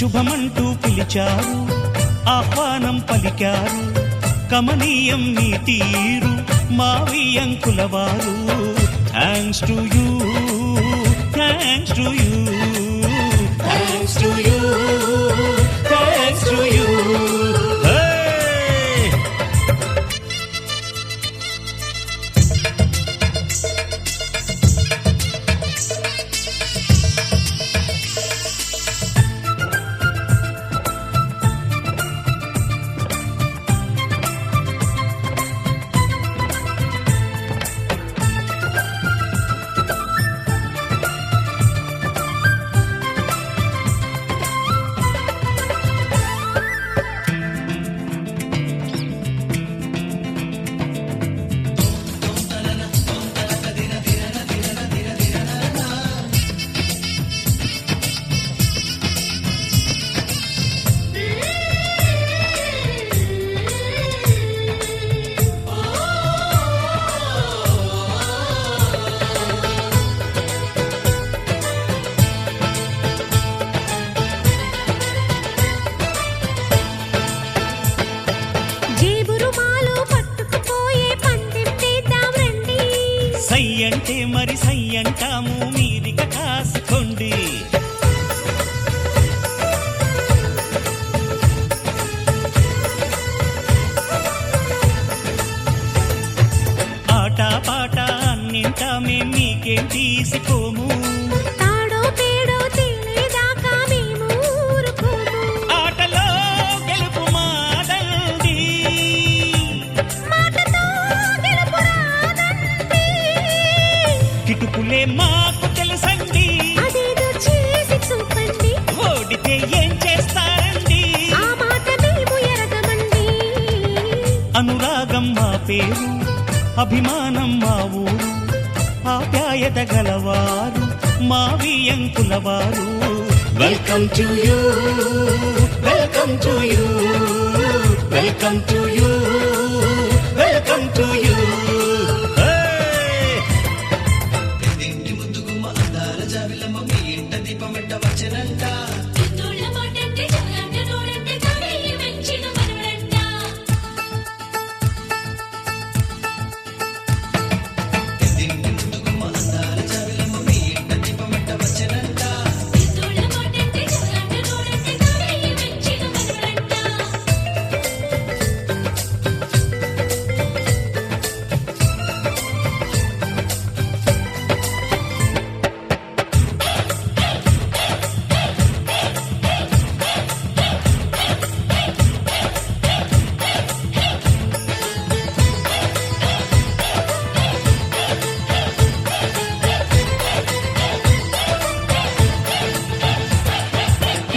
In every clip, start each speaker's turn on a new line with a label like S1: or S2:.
S1: శుభమంటూ పిలిచారు, ఆహ్వానం పలికారు, కమనీయం మీ తీరు మా వియంకులవారు. Thanks to you, thanks to you, thanks to you, thanks to you. సయ్యంటే మరి సయ్యంటాము, మీరిక కాసుకోండి. ఆట పాట అన్నింటా మేం మీకేం తీసుకోము,
S2: తాడో పేడో తెలియదాకా మేము ఊరుకోము.
S1: ఆటలో గెలుపు మాదండి,
S2: మాటతో గెలుపు రాదండి.
S1: కిటుకులే మాకు తెలుసండి,
S2: అదేదో చేసి చూపండి.
S1: ఓడితే ఏం చేస్తారండి,
S2: ఆ మాట మేము ఎరగమండి.
S1: అనురాగం మా పేరు, అభిమానం మా ఊరు, ఆప్యాయత గలవారు మా వియంకులవారు. Welcome to you, welcome to you, welcome to you, welcome to you.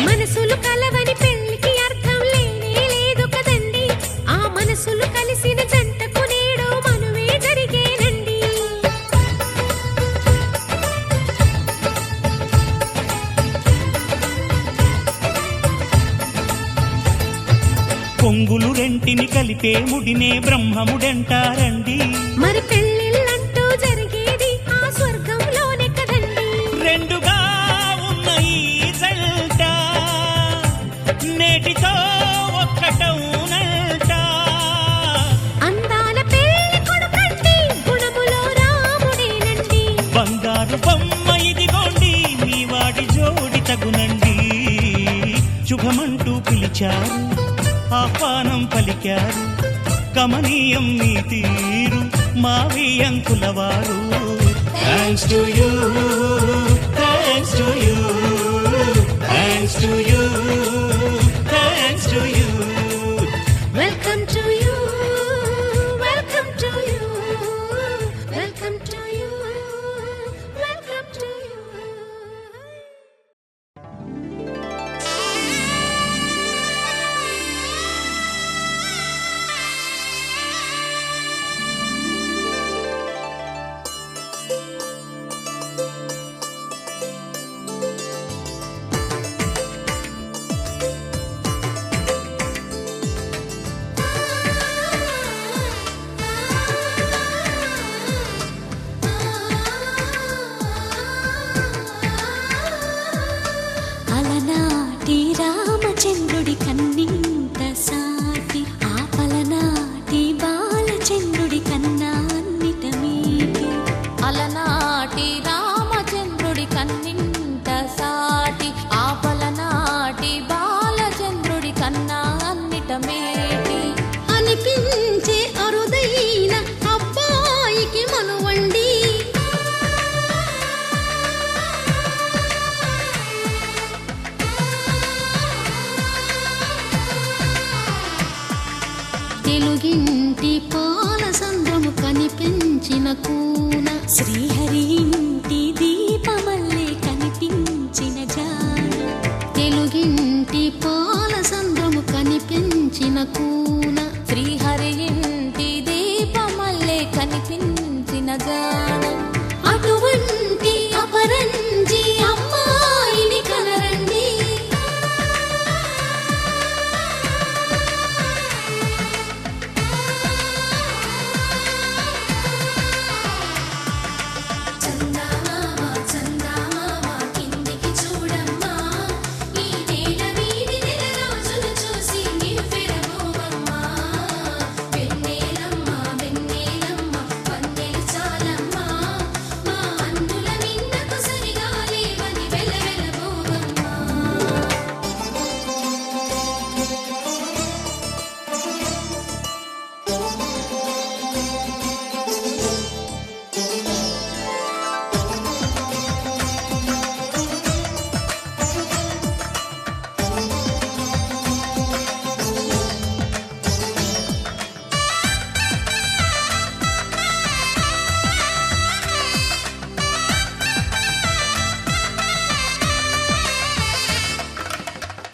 S2: మనసులు కలవని పెళ్లికి అర్థం లేనే లేదు కదండి. ఆ మనసులు కలిసిన జంటకు నేడు మనువే జరిగేనండి.
S1: కొంగులు రెంటిని కలిపే ముడినే బ్రహ్మముడంటారండి.
S2: మరి పెళ్ళిళ్ళంటూ జరిగేది ఆ స్వర్గంలోనే కదండి.
S1: రెండుగా ఉన్న ఈ జంట నేటితో ఒక్కటవునంట.
S2: అందాల పెళ్లి కొడుకండి, గుణములో రాముడేనండి.
S1: బంగారు బొమ్మ ఇదిగోండి, మీ వాడి జోడి తగునండి. శుభమంటూ పిలిచారు, ఆహ్వానం పలికారు, కమనీయం మీ తీరు మా వియంకులవారు. Thanks to you, thanks to you, thanks to you, thanks to you.
S2: Welcome to you, welcome to you, welcome to you, welcome to you. కూన శ్రీహరి ఇంటి దీపమల్లే కనిపించిన జాన తెలుగింటి పాల సంద్రము కనిపించిన కూన శ్రీహరి ఇంటి దీపమల్లే కనిపించిన జాన అటువంటి అపరంజి అమ్మాయిని కనరండి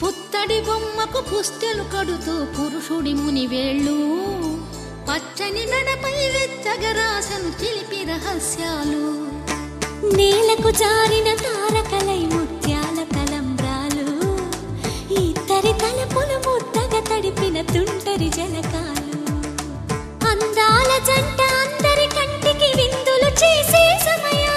S2: పుత్తడి బొమ్మకు పుస్తెలు కడుతూ పురుషుడి ముని వేళ్ళు పచ్చని నడపై వెచ్చగరాసను చిలిపి రహస్యాలు నేలకు జారిన తారకలై ముత్యాల తలంబ్రాలు ఇద్దరి తలపులు ముద్దగా తడిపిన తుంటరి జలకాలు అందాల జంట అందరి కంటికి విందులు చేసే సమయాన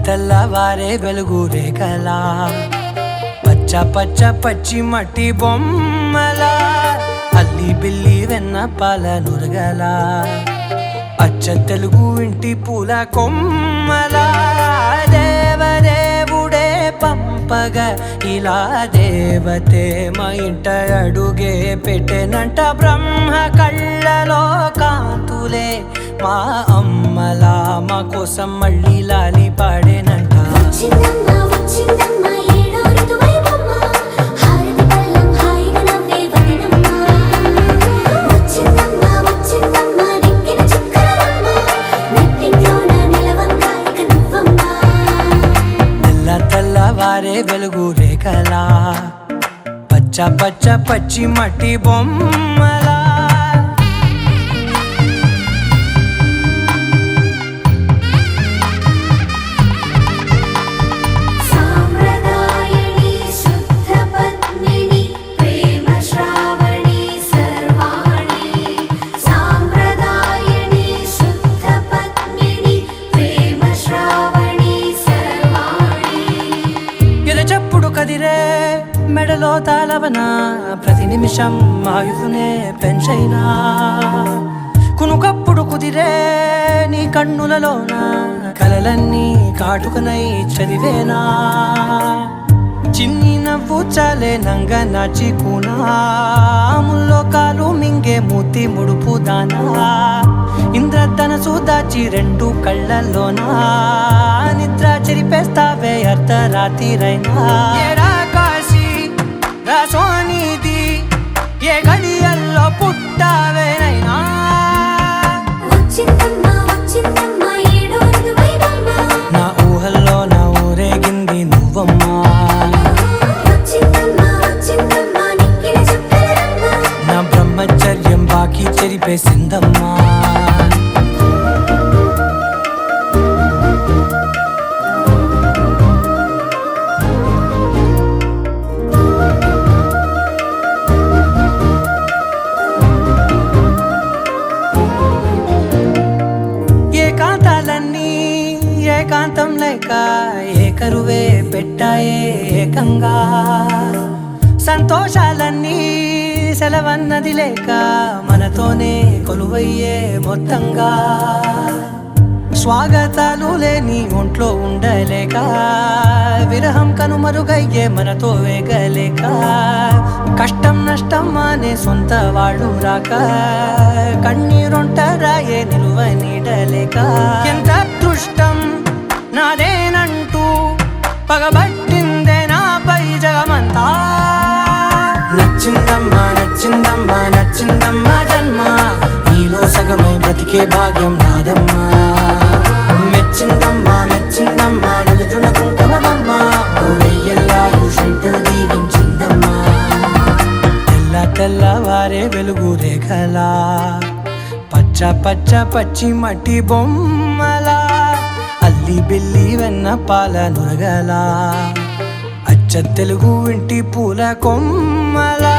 S3: తెల్లవారే వెలుగు రేఖలా పచ్చ పచ్చ పచ్చి మట్టి బొమ్మలా అల్లి బిల్లి వెన్న పాల నురగలా అచ్చ తెలుగు ఇంటి పూల కొమ్మలా దేవదేవుడే పంపగా ఇలా దేవతే మా ఇంట అడుగే పెట్టెనంట బ్రహ్మ కళ్ళలో కాంతులే మా అమ్మలా మా కోసం మళ్ళీ లాలి పాడేనంట తెల్లవారే వెలుగు రేఖలా పచ్చ పచ్చ పచ్చి మట్టి బొమ్మలా కదిరే మెడలో తాళవన ప్రతి నిమిషం ఆయుధునే పెంచైనా కునుకప్పుడు కుదిరే నీ కన్నులలోన కలలన్నీ కాటుకనై చదివేనా చిన్ని నవ్వు చాలే నంగ నాచి కూనాముల్లో కాలు మింగే మూతి ముడుపు దానా ఇంద్రధనసు దాచి రెండు కళ్ళల్లోనా నిద్ర చెరిపేస్తావే అర్ధరాత్రిరైనా ఏడా కాశీ రాసోనిది ఏ గడియల్లో పుట్టావేనైనా నా ఊహల్లో నా ఊరేగింది నువ్వమ్మా నా బ్రహ్మచర్యం బాకీ చెరిపేసిందమ్మా కష్టాలన్నీ ఏకాంతం లేక ఏకరువే పెట్టాయే ఏకంగా సంతోషాలన్నీ సెలవన్నది లేక మనతోనే కొలువయ్యే మొత్తంగా స్వాగతాలు లేని ఒంట్లో ఉండలేక విరహం కనుమరుగయ్యే మనతో వేగలేక కష్టం నష్టం అనే సొంత వాళ్ళు రాక కన్నీరొంటరాయే నిలువ నీడలేక ఎంత అదృష్టం నాదేనంటూ పగబట్టిందే నాపై జగమంతా నచ్చిందమ్మా నచ్చిందమ్మా నచ్చిందమ్మా జన్మ నీలో సగమై బ్రతికే భాగ్యం నాదమ్మా మెచ్చిందమ్మా మెచ్చిందమ్మా నిలుచున్న కుంకుమమ్మా వెయ్యల్లాలు శంకరు దీవించిందమ్మా తెల్ల తెల్లవారే వెలుగు రేఖలా పచ్చ పచ్చ పచ్చి మట్టి బొమ్మలా అల్లి బిల్లి వెన్న పాల నురగలా అచ్చ తెలుగు ఇంటి పూల కొమ్మలా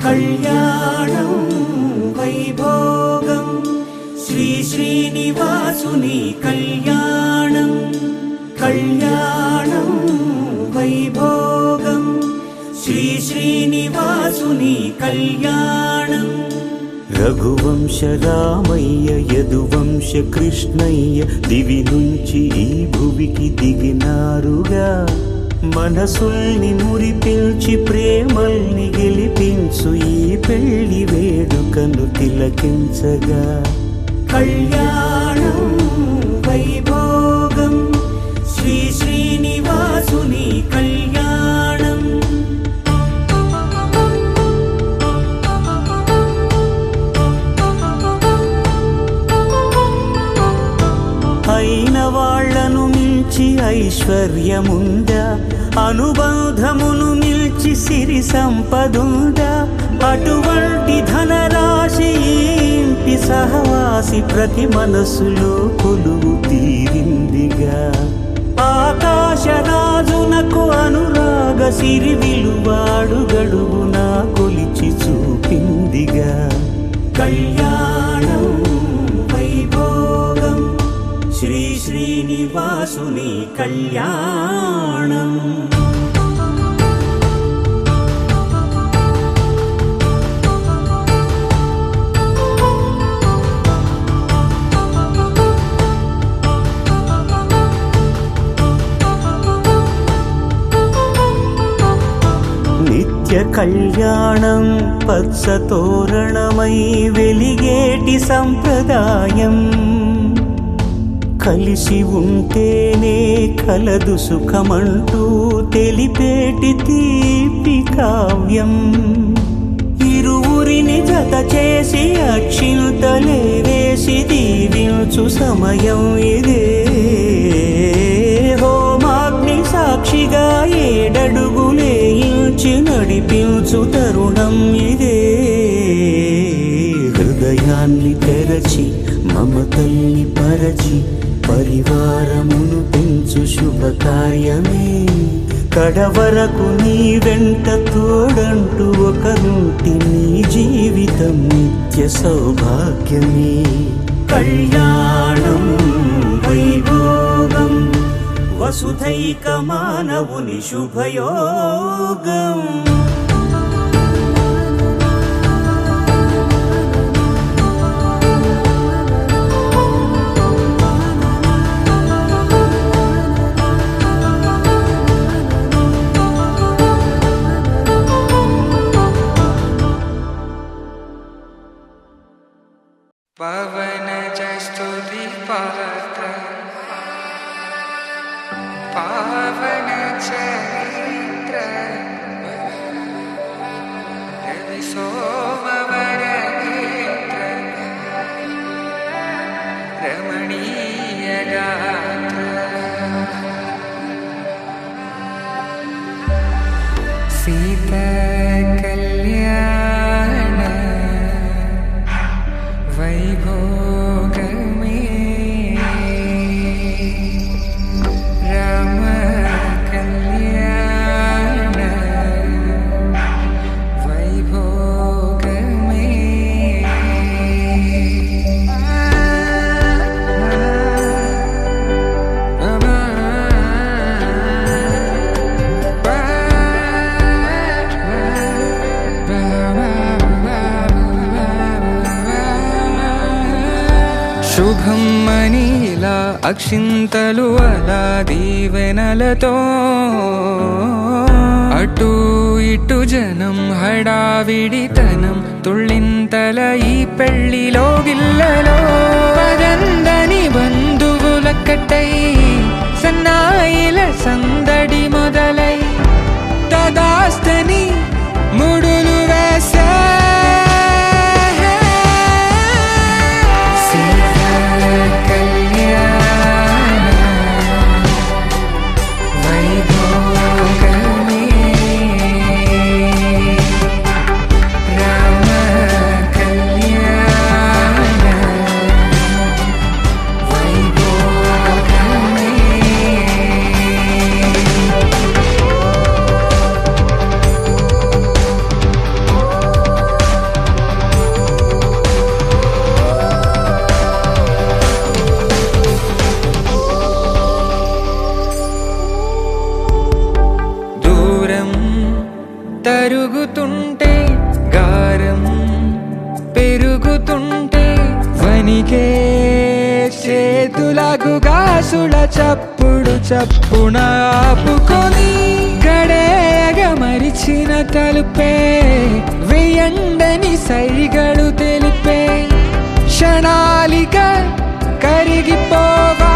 S1: కళ్యాణం వైభోగం శ్రీ శ్రీనివాసుని కళ్యాణం కళ్యాణం వైభోగం శ్రీ శ్రీనివాసుని కళ్యాణం రఘువంశ రామయ్య యదువంశ కృష్ణయ్య దివి నుంచి ఈ భువికి దిగినారుగా మనసుల్ని మురిపించి ప్రేమల్ని గెలిపించు ఈ పెళ్లి వేడుకను తిలకించగా కళ్యాణం వైభోగం శ్రీ శ్రీనివాసుని కళ్యాణం అయిన వాళ్లను మించి ఐశ్వర్యముందా అనుబంధమును నిల్చి సిరి సంపదుందా అటువంటి ధనరాశి ఇంటి సహవాసి ప్రతి మనసులో కొలువు తీరిందిగా ఆకాశరాజునకు అనురాగ సిరి విలువాడు గడువునా కొలిచి చూపిందిగా కళ్యాణం వైభోగం శ్రీ శ్రీనివాసుని కళ్యాణం నిత్య కళ్యాణం పచ్చ తోరణమై వెలిగేటి సంప్రదాయం కలిసి ఉంటేనే కలదు సుఖమంటూ తెలిపేటి తీపి కావ్యం ఇరువురిని జత చేసి అక్షింతలే వేసి దీవించు సమయం ఇదే హోమాగ్ని సాక్షిగా ఏడడుగులే ఇంచి నడిపించు తరుణం ఇదే హృదయాన్ని తెరచి మమతల్ని పరచి పరివారమును పెంచు శుభకార్యమే కడవరకు నీ వెంట తోడంటూ ఒకరుంటి నీ జీవితం నిత్య సౌభాగ్యమే కళ్యాణం వైభోగం వసుధైక మానవుని శుభయోగం
S4: పవన జస్తుతి పాత్ర పావన చరిత్ర సీత కళ్యాణ వైభోగమే రామ కళ్యాణ వైభోగమే శుభం మనీలా అక్షింతలు అలా దీవెనలతో అటు ఇటు జనం హడావిడితనం తుళ్ళింతల ఈ పెళ్లిలో గిల్లలో పదందని బంధువుల కట్టై సన్నాయిల సందడి మొదలై తదాస్తని ముడులు వేసే తరుగుతుంటే గారం పెరుగుతుంటే వనికే చేతులకు గాసుల చప్పుడు చప్పున ఆపుకొని గడేగ మరిచిన తలుపే వేయండని సైగడు తెలిపే క్షణాలిక కరిగిపోవా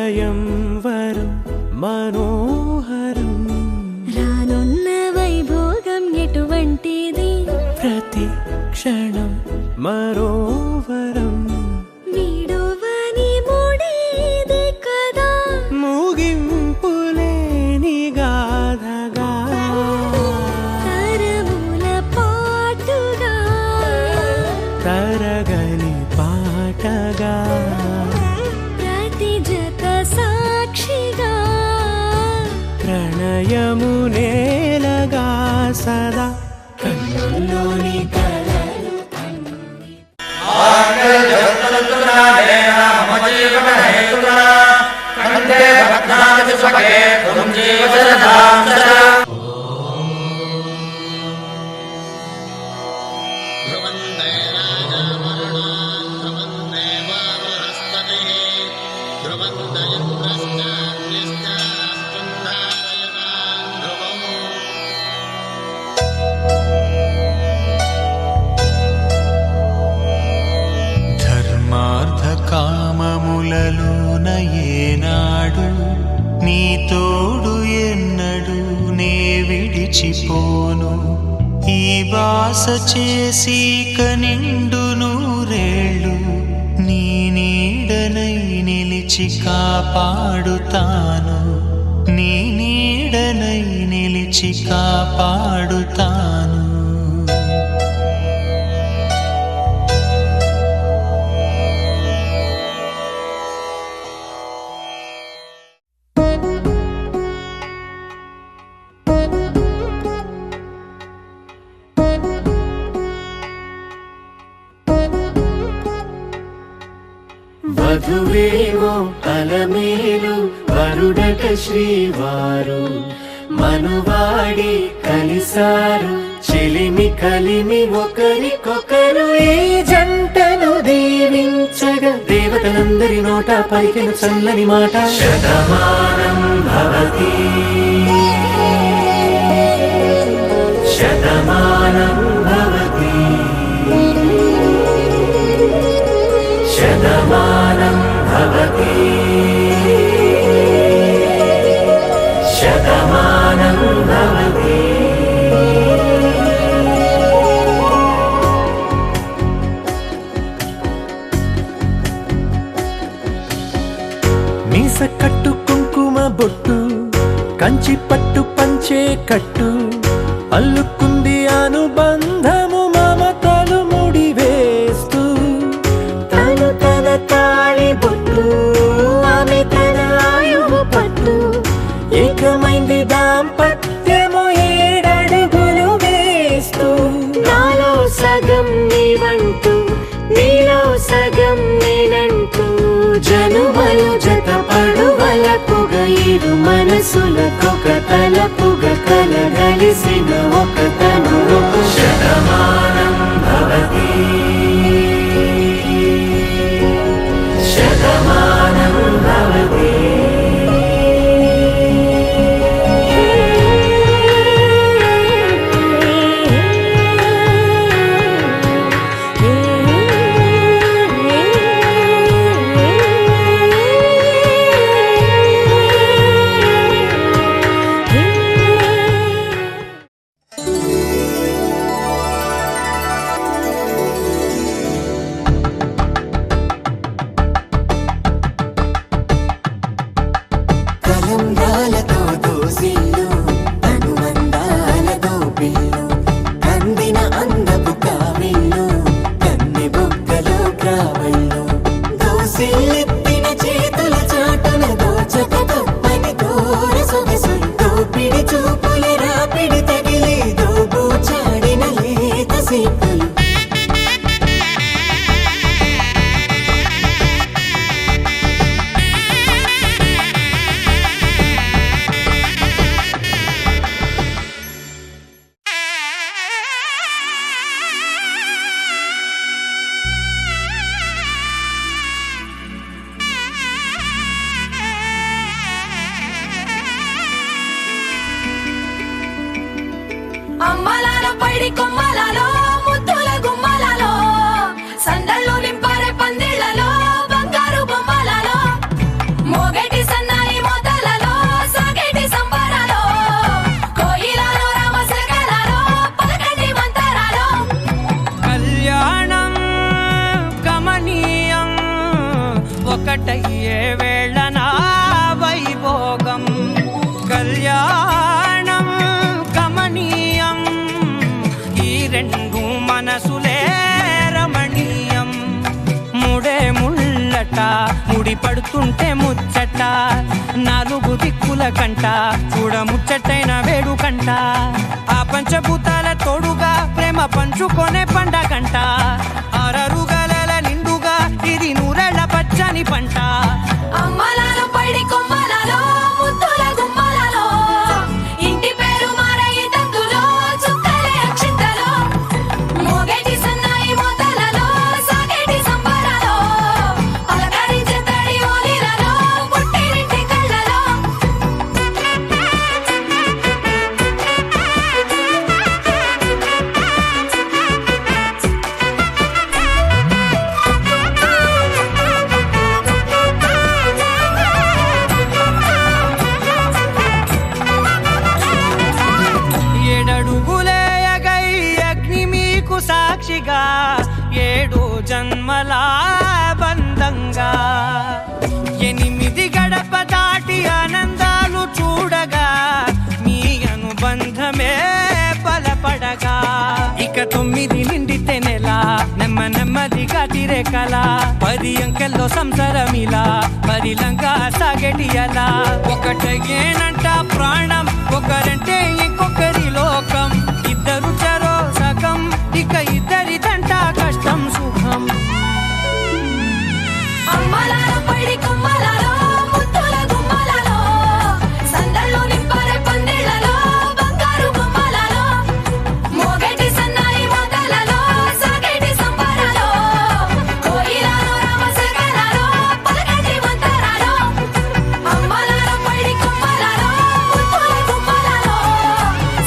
S3: స్వయంవరం మనోహరం
S2: రానున్న వైభోగం ఎటువంటిది
S3: ప్రతి క్షణం మరోవరం
S2: వీడువని మూడేది కదా
S3: ముగింపులేని గాథగా
S2: తరముల పాటుగా
S3: తరగని పాటగా
S2: ప్రతి జత సాక్షిగా
S3: ప్రణయము నేలగా సదా కన్నుల్లోని కలలు
S5: ధర్మార్థ కామములలోన ఏనాడు నీ తోడు ఎన్నడు నే విడిచిపోను ఈ బాస చేసి కనిండు నూరేళ్ళు నీ నీడనై నిలిచి కాపాడుతాను నీ నీడనై నిలిచి కాపాడుతాను
S3: వధువేవో అలమేలు వరుడట శ్రీవారు మనువాడి కలిసారు చెలిమి కలిమి ఒకరికొకరు ఈ జంటను దీవించగా దేవతలందరి నోట పలికిన చల్లని మాట శతమానం భవతి శతమానం భవతి శతమానం భవతి శతమానం భవతి మీస కట్టు కుంకుమ బొట్టు కంచి పట్టు పంచే కట్టు అల్లుకుంది అనుబంధము మమతలు ముడివేస్తూ తను తన తాళి బొట్టు ఆమె తన ఆయువు పట్టు ఏకమైంది దాంపత్యము 7 అడుగులు వేస్తూ నాలో సగం నీవంటూ నీలో సగం నేనంటూ జనుమలు జత పడువలపుగ ఇరు మనసులకొక తలపుగ కలగలిసిన ఒక తను శతమానం భవతి శతమానం భవతి కలంబ్రాలతో దోసిల్లు అనుబంధాలతో పిల్లు కందిన అందపు కావిల్లు కన్నె బొగ్గలో కావళ్ళు దోసిల్లెత్తిన చేతుల చాటున దోచక తప్పని దూర సొగసులు దోపిడి చూపుల రాపిడి తగిలి దోబూచాడిన లేత సీపులు
S2: అమ్మలాలో పైడి కొమ్మలలో ముద్దుల గుమ్మలలో సందళ్ళు నింపారే పందిళ్లలో బంగారు బొమ్మలలో మోగటి
S4: ముడి పడుతుంటే ముచ్చట నాలుగు దిక్కుల కంట చూడ ముచ్చటైన వేడు కంట ఆ పంచభూతాల తోడుగా ప్రేమ పంచుకొనే పండగంట ఆరరుగల నిండుగా ఇది నూరెళ్ళ పచ్చని పంట
S2: అమ్మలాలో పడి కొమ్మలలో ముద్దుల గుమ్మలలో ఇంటి పేరు మారయి తందులో చుక్కలే అక్షింతలో మోగేటి సన్నాయి మోతలలో సాగేటి సంబరాలో పలకరించే తడి ఓలిలలో పుట్టినింటి కళ్ళలో
S4: ఏడడుగులేయగై అగ్ని మీకు సాక్షిగా 7 జన్మల బంధంగా 8 గడప దాటి ఆనందాలు చూడగా మీ అనుబంధమే బలపడగా ఇక 9 నిండితే నెల నెమ్మదిగా తిరే కల 10 అంకెల్లో సంసారమిలా పరిలంగా సాగటి అలా ఒకటేనంట ప్రాణం ఒకరంటే ఇంకొకరి లోకం ఇద్దరు చరో సగం ఇక ఇద్దరిదంట కష్టం సుఖం
S2: అమ్మలాలో పడి కొమ్మలలో ముద్దుల గుమ్మలలో సందళ్ళు నింపరే పందిళ్ళలో బంగారు బొమ్మలలో మోగేటి సన్నాయి మోతలలో సాగేటి సంబరాలో కోయిలలో రామసగలలో పలకటి మంతరాలో అమ్మలాలో పడి కొమ్మలలో ముద్దుల గుమ్మలలో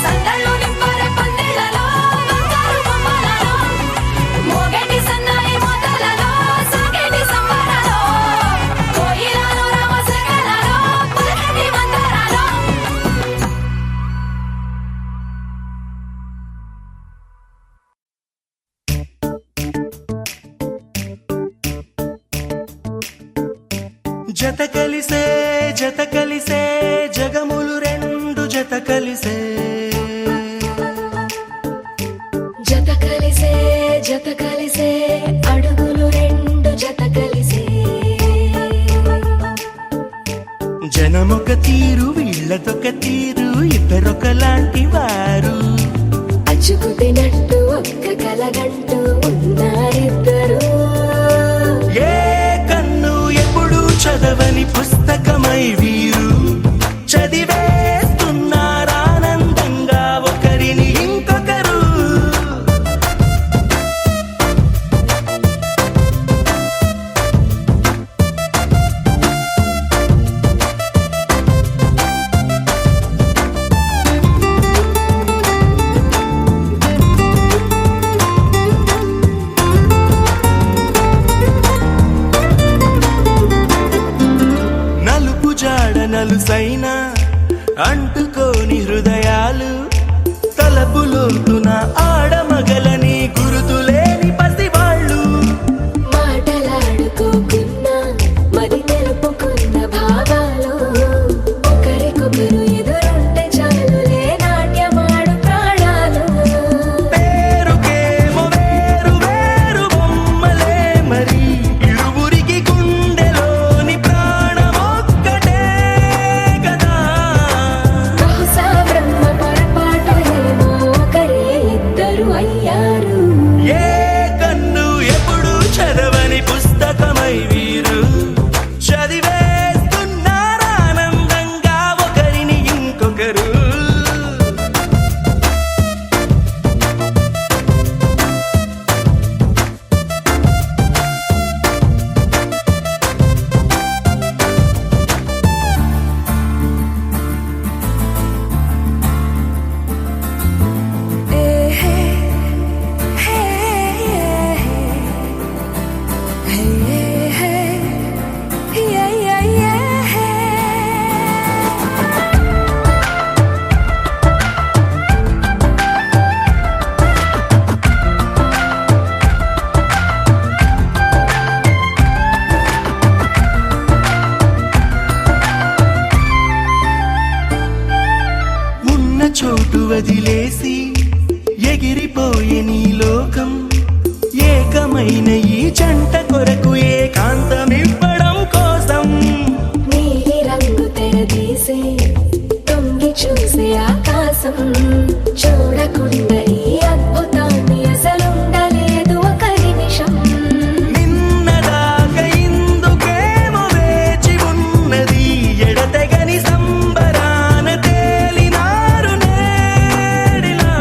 S2: సందళ్ళు నింపరే పందిళ్ళలో బంగారు బొమ్మలలో మోగేటి సన్నాయి మోతలలో సాగేటి సంబరాలో కోయిలలో రామసగలలో పలకటి మంతరాలో
S5: జత కలిసే జగములు రెండు జత కలిసే
S2: జత కలిసే అడుగులు రెండు జత కలిసే
S5: జనమొక తీరు వీళ్ళదొక తీరు ఇద్దరొకలాంటి వారు
S2: అచ్చుకు తినట్టు ఒక్క కలగంటూ ఉన్నారిద్దరు
S5: ఏ కన్ను ఎప్పుడు చదవని పుస్తకమై వీరు చదివేస్తున్నారానందంగా ఒకరిని ఇంకొకరు నలుపు జాడ నలుసైన అంటుకోని హృదయాలు తలపులోతున ఆడమగలని గురుతులేని పసివాళ్ళు
S2: మాటలాడుకోకున్నా మరి తెలుపుకున్న భావాలు ఒకరికొకరు ఎదురుంటే చాలులే నాట్యమాడు ప్రాణాలు
S5: పేరుకేమో వేరు వేరు బొమ్మలే మరి ఇరువురికి గుండెలోని ప్రాణమొక్కటే కదా
S2: బహుశా బ్రహ్మ పొరపాటు ఏమో ఒకరే ఇద్దరు అయ్యారు
S5: ఏ కన్ను ఎప్పుడు చదవని పుస్తకమై వీరు చదివేస్తున్నారానందంగా ఒకరిని ఇంకొకరు ఉన్న చోటు వదిలేసి ఎగిరిపోయే నీ లోకం ఏకమైన ఈ జంట కొరకు ఏకాంతమివ్వడం కోసం
S2: నీలి రంగు తెరదీసే తొంగి చూసే ఆకాశం చూడకుండా ఈ అద్భుతాన్ని అసలుండలేదు ఒక నిమిషం
S5: నిన్నదాకా ఇందుకేమో వేచి ఉన్నది ఎడతెగని సంబరాన తేలినారు నేడిలా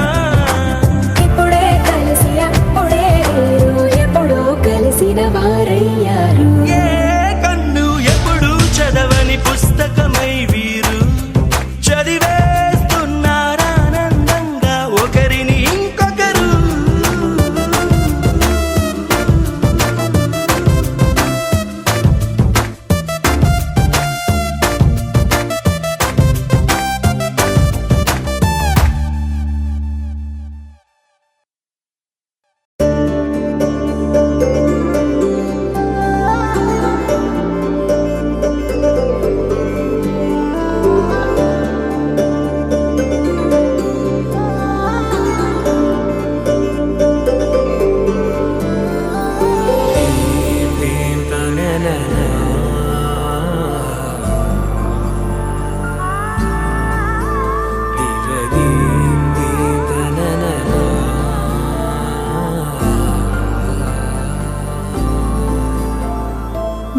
S2: ఇప్పుడే కలిసి అప్పుడే లేరు ఎప్పుడో కలిసిన వారయ్యారు
S5: ఏ కన్ను ఎప్పుడు చదవని పుస్తకమై వీరు చదివేస్తున్నారానందంగా ఒకరిని ఇంకొకరు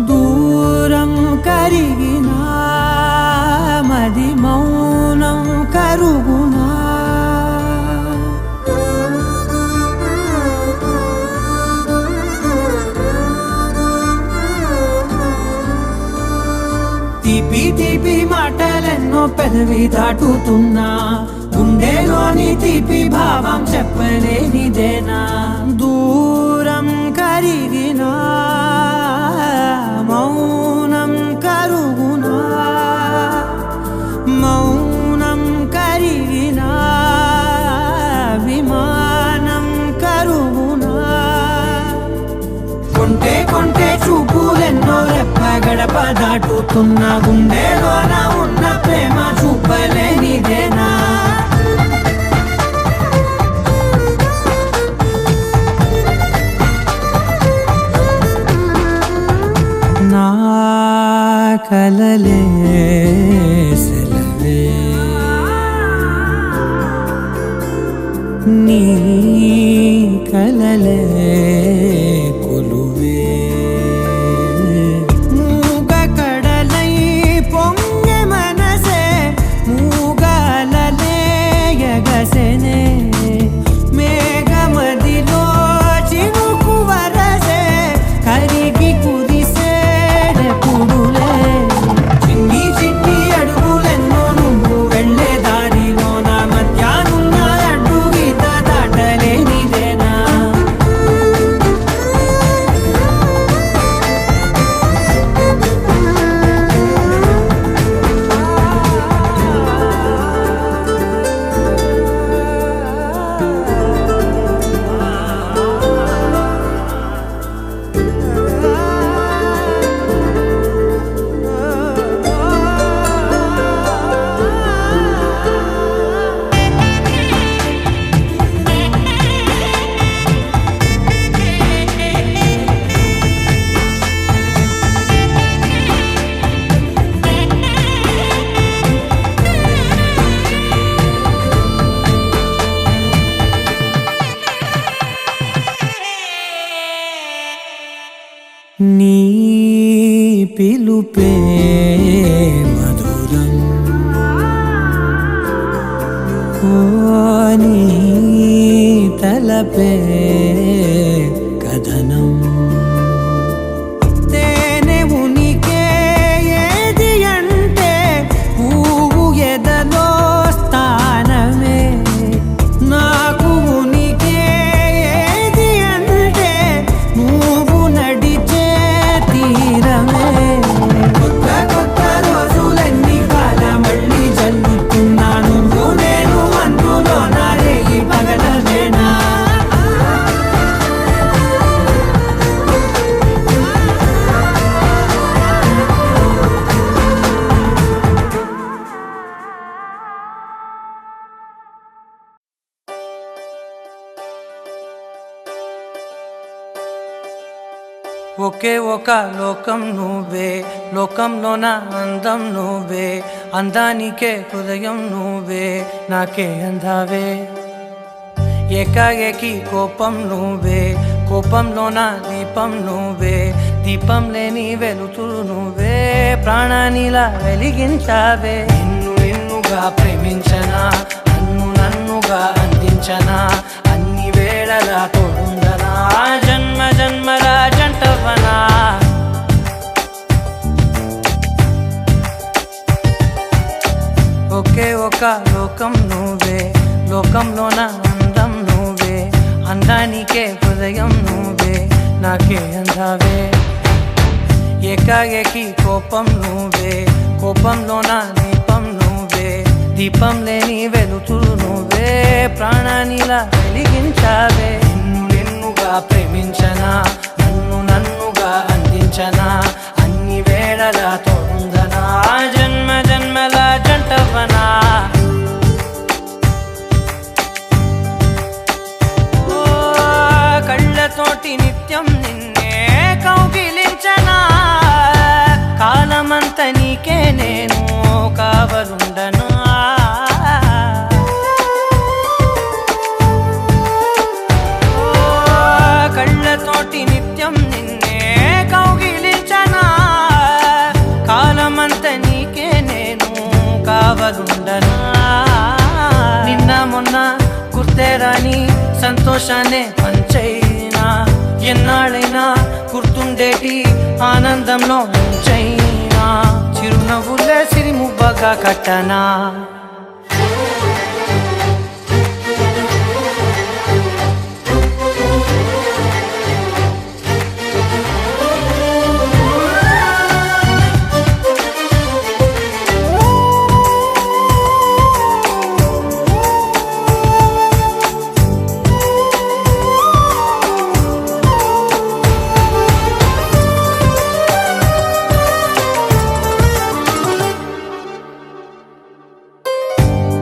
S4: దూరం కరిగినా మది మౌనం కరుగునా తీపి తీపి మాటలెన్నో పెదవి దాటుతున్నా గుండెలోని తీపి భావం చెప్పలేనిదేనా దూరం కరిగినా మౌనం కరుగునా మౌనం కరిగినా విమానం కరుగునా కొంటే కొంటే చూపులెన్నో రెప్ప గడప దాటుతున్న గుండెలోన ఉన్న ప్రేమ చూపలేనిదేనా నా కలలే సెలవే నీ కలలే కొలువే మూగ కడలై పొంగె మనసే మూగలలే ఎగసెనే మేఘమదిలో చినుకు వరసే కరిగి కుదిసేడెప్పుడులే చిన్ని చిన్ని అడుగులెన్నో నువ్వు వెళ్ళే దారిలో నా మధ్యాహ్నం అడ్డు గీత దాటలేనిదేనా నీ పిలుపే మధురం ఓ నీ తలపే కథనం తేనె ఉనికే ఏది అంటే పువ్వు ఎదలో స్థానమే నాకు ఉనికే ఏది అంటే నువ్వు నడిచే తీరమే కొత్త కొత్త రోజులన్నీ కాల మళ్ళీ జల్లుతున్నాను నేను అందులో నా రేగి పగలదేనా ఒకే ఒక లోకం నువ్వే, లోకంలోన అందం నువ్వే, అందానికే హృదయం నువ్వే, నాకే అందావే. ఏకాఏకి కోపం నువ్వే, కోపంలోన దీపం నువ్వే, దీపం లేని వెలుతురు నువ్వే, ప్రాణానిలా వెలిగించావే. నిన్ను నిన్నుగా ప్రేమించనా, నన్ను నన్నుగా అందించనా, అన్ని వేళలా తోడుందనా, జన్మ జన్మల జంటవనా. ఒకే ఒక లోకం నువ్వే, లోకంలోన అందం నువ్వే, అందానికే హృదయం నువ్వే, నాకే అందావే. ఏకాఏకి కోపం నువ్వే, కోపంలోన దీపం నువ్వే, దీపం లేని వెలుతురు నువ్వే, ప్రాణానిలా వెలిగించావే. నిన్ను నిన్నుగా ప్రేమించనా, నన్ను నన్నుగా అందించనా, అన్ని వేళలా తోడుందనా, జన్మ జన్మల జంటవనా. కళ్ళతోటి నిత్యం నిన్నే కౌగిలించనా, కాలమంత నీకే నేను కావలుండనా. కళ్ళతోటి నిత్యం నిన్నే కౌగిలించనా, కాలమంత నీకే నేను కావలుండనా. నిన్న మొన్న గుర్తేరాని సంతోషాన్ని పంచైనా, ఎన్నాళ్ళైనా గుర్తుండేటి ఆనందంలో ముంచైనా, చిరునవ్వులే సిరిముబ్బగా కట్టనా.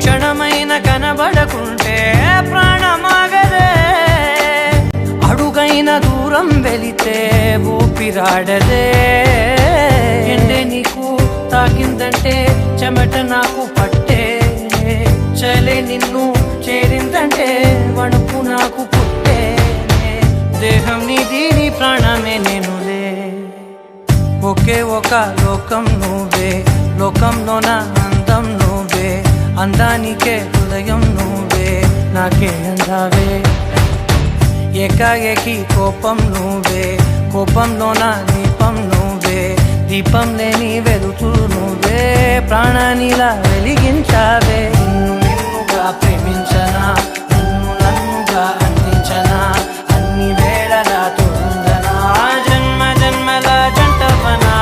S4: క్షణమైన కనబడకుంటే ప్రాణమాగదే, అడుగైన దూరం వెళితే ఊపిరాడదే. ఎండే నీకు తాకిందంటే చెమట నాకు పట్టే, చలే నిన్ను చేరిందంటే వణుకు నాకు పుట్టే, దేహం నీది నీ ప్రాణమే నేనులే. ఒకే ఒక లోకం నువ్వే, లోకంలోన అందం నువ్వే, అందానికే హృదయం నువ్వే, నాకే అందావే. ఏకాఏకి కోపం నువ్వే, కోపంలోన దీపం నువ్వే, దీపం లేని వెలుతురు నువ్వే, ప్రాణానిలా వెలిగించావే. నిన్ను నిన్నుగా ప్రేమించనా, నన్ను నన్నుగా అందించనా, అన్ని వేళలా తోడుందనా, జన్మ జన్మల జంటవనా.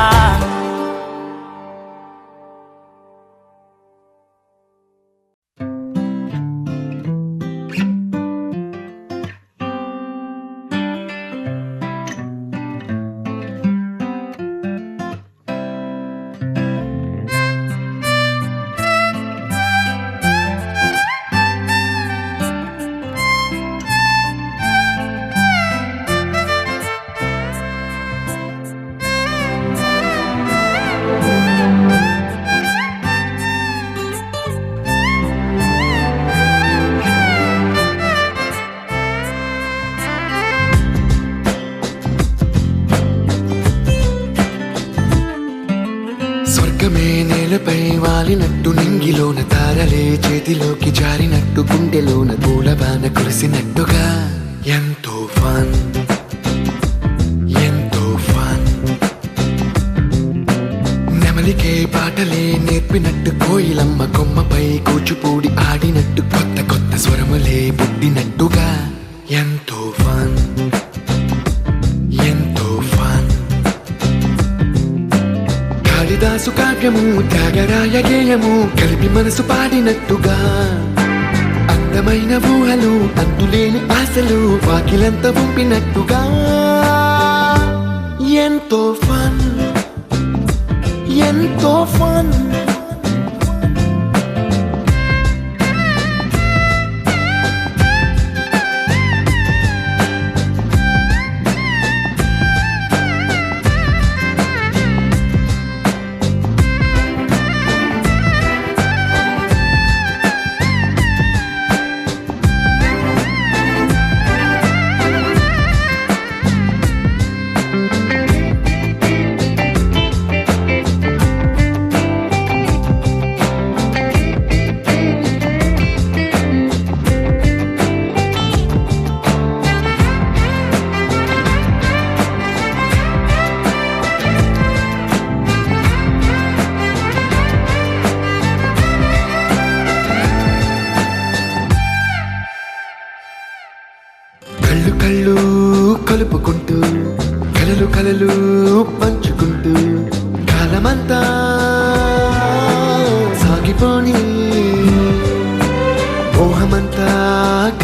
S6: స్వర్గమే నేలపై వాలినట్టు, నింగిలోన తారలే చేతిలోకి జారినట్టు, గుండెలోన పూలబాన కురిసినట్టుగా, ఎంతో ఫన్ ఎంతో ఫన్. నెమలికే పాటలే నేర్పినట్టు, కోయిలమ్మ కొమ్మపై కూచిపూడి ఆడినట్టు, కొత్త కొత్త స్వరములే పుట్టినట్టుగా, ఎంతో ఫన్ ఎంతో ఫన్. కాళిదాసు కావ్యము త్యాగరాయ గేయము కలిపి మనసు పాడినట్టుగా, అందమైన ఊహలు అంతులేని ఆశలు వాకిలంత పంపినట్టుగా, ఎంతో ఫన్ ఎంతో ఫన్.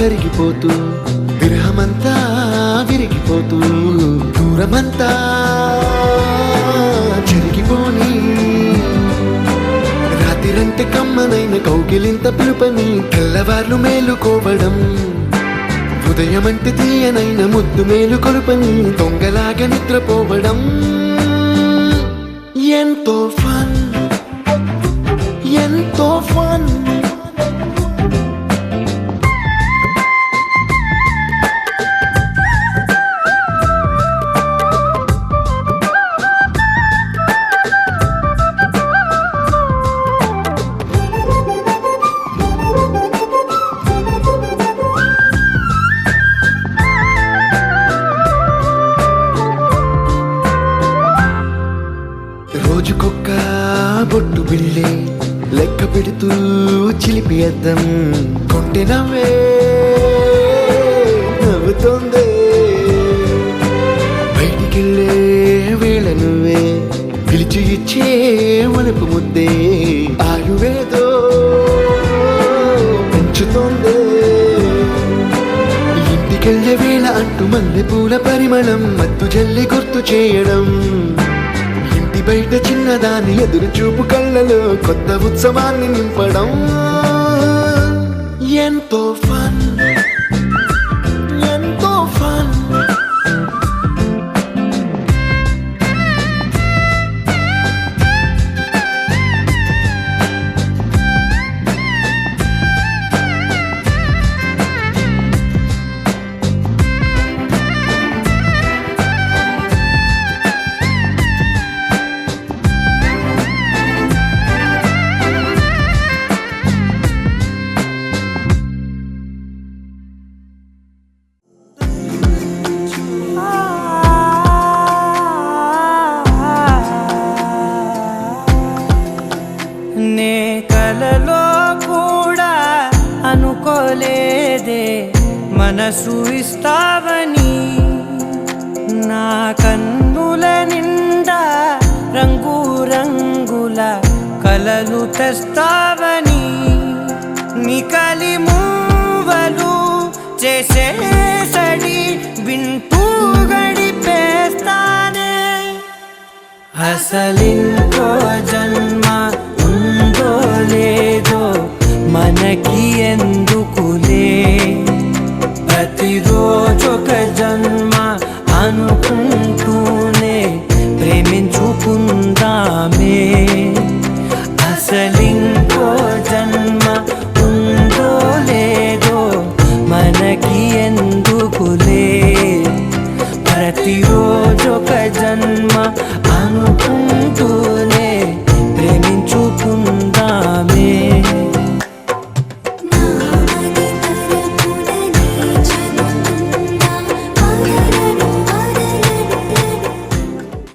S6: కరిగిపోతూ విరహమంతా విరిగిపోతూ దూరమంతా చెరిగిపోని రాత్రిరంటే కమ్మనైన కౌగిలింత పిలుపని తెల్లవార్లు మేలుకోవడం ఉదయమంటే తీయనైన ముద్దు మేలు కొలుపని దొంగలాగా నిద్రపోవడం ఎంతో ఫన్ ఎంతో ఫన్ రోజుకొక్క బొట్టు బిళ్ళే లెక్క పెడుతూ చిలిపి అద్దం కొంటె నవ్వే నవ్వుతోందే బయటికెళ్ళే వేళ నువ్వే పిలిచి ఇచ్చే వనపు ముద్దే ఆయువేదో పెంచుతోందే ఇంటికెళ్ళే వేళ అంటూ మల్లె పూల పరిమళం మత్తు జల్లి గుర్తు చేయడం బయట చిన్నదాని ఎదురు చూపు కళ్ళలో కొత్త ఉత్సవాన్ని నింపడం ఎంతో ఫన్ ఎంతో ఫన్
S4: నే కలలో కూడా అనుకోలేదే మనసు ఇస్తావని నా కన్నుల నిండా రంగు రంగుల కలలు తెస్తావని నికలి మూవలు చేసేసడి వింటూ గడిపేస్తానే అసలింకో జన్మ ఉందో లేదో మనకి ఎందు